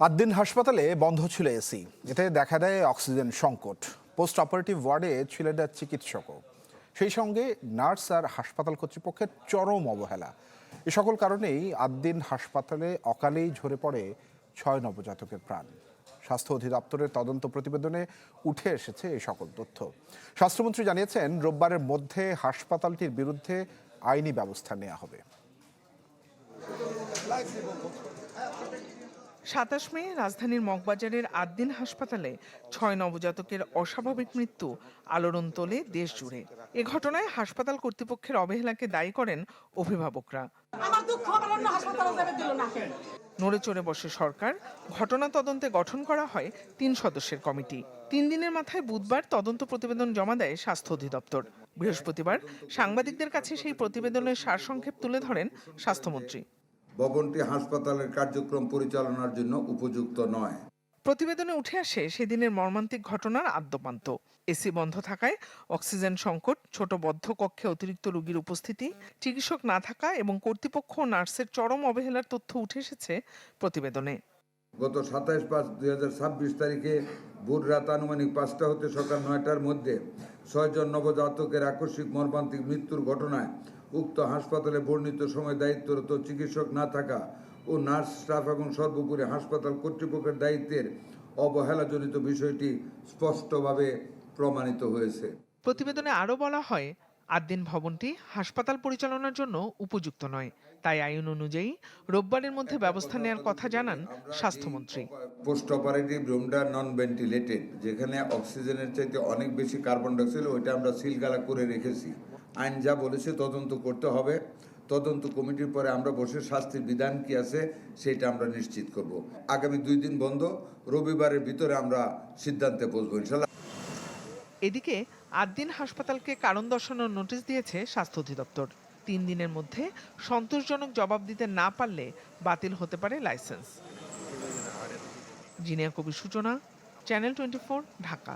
8 দিন হাসপাতালে বন্ধ ছিল এসি। এতে দেখা দেয় অক্সিজেন সংকট। পোস্ট অপারেটিভ ওয়ার্ডে ছিলেন চিকিৎসকও, সেই সঙ্গে নার্স আর হাসপাতাল কর্তৃপক্ষের চরম অবহেলা। এ সকল কারণেই 8 দিন হাসপাতালে অকালেই ঝরে পড়ে 6 নবজাতকের প্রাণ। স্বাস্থ্য অধিদপ্তরের তদন্ত প্রতিবেদনে উঠে এসেছে এই সকল তথ্য। স্বাস্থ্যমন্ত্রী জানিয়েছেন, রোববারের মধ্যে হাসপাতালটির বিরুদ্ধে আইনি ব্যবস্থা নেওয়া হবে। 27 মে রাজধানীর মগবাজারের 8 দিন হাসপাতালে 6 নবজাতকের অস্বাভাবিক মৃত্যু আলোড়ন তোলে দেশ জুড়ে। এ ঘটনায় হাসপাতাল কর্তৃপক্ষের অবহেলাকে দায়ী করেন অভিভাবকরা। নড়ে চড়ে বসে সরকার। ঘটনা তদন্তে গঠন করা হয় 3 সদস্যের কমিটি। 3 দিনের মাথায় বুধবার তদন্ত প্রতিবেদন জমা দেয় স্বাস্থ্য অধিদপ্তর। বৃহস্পতিবার সাংবাদিকদের কাছে সেই প্রতিবেদনের সারসংক্ষেপ তুলে ধরেন স্বাস্থ্যমন্ত্রী। ভবনটি হাসপাতালের কার্যক্রম পরিচালনার জন্য উপযুক্ত নয়। প্রতিবেদনে উঠে আসে সেদিনের মর্মান্তিক ঘটনার আদ্যোপান্ত। এসি বন্ধ থাকায় অক্সিজেন সংকট, ছোট বদ্ধ কক্ষে অতিরিক্ত রোগীর উপস্থিতি, চিকিৎসক না থাকা এবং কর্তৃপক্ষ ও নার্সের চরম অবহেলার তথ্য উঠে এসেছে প্রতিবেদনে। গত 27/5/2026 তারিখে ভোর রাত আনুমানিক 5টা হতে সকাল 9টার মধ্যে 6 জন নবজাতকের আকস্মিক মর্মান্তিক মৃত্যুর ঘটনায় উক্ত হাসপাতালে বর্ণিত সময় দায়িত্বরত চিকিৎসক না থাকা ও নার্স স্টাফ এবং সর্বোপরি হাসপাতাল কর্তৃপক্ষের দায়িত্বের অবহেলাজনিত বিষয়টি স্পষ্টভাবে প্রমাণিত হয়েছে। প্রতিবেদনে আরও বলা হয়, 8 দিন ভবনটি হাসপাতাল পরিচালনার জন্য উপযুক্ত নয়। তাই আইন অনুযায়ী রোববারের মধ্যে ব্যবস্থা নেওয়ার কথা জানান স্বাস্থ্যমন্ত্রী। পোস্ট অপারেটিভ রুমটা নন ভেন্টিলেটেড, যেখানে অক্সিজেনের চাইতে অনেক বেশি কার্বন ডাইঅক্সাইড, ওইটা আমরা সিলগালা করে রেখেছি। আইন যা বলেছে তদন্ত করতে হবে। তদন্ত কমিটির পরে আমরা বসে শাস্তির বিধান কি আছে সেটা আমরা নিশ্চিত করব। আগামী 2 দিন বন্ধ, রবিবারের ভিতরে আমরা সিদ্ধান্তে পৌঁছবো ইনশাআল্লাহ। এদিকে 8 দিন হাসপাতালকে কারণ দর্শানোর নোটিশ দিয়েছে স্বাস্থ্য অধিদপ্তর। 3 দিনের মধ্যে সন্তোষজনক জবাব দিতে না পারলে বাতিল হতে পারে লাইসেন্স। জিনিয়া কবির সূচনা, চ্যানেল 24, ঢাকা।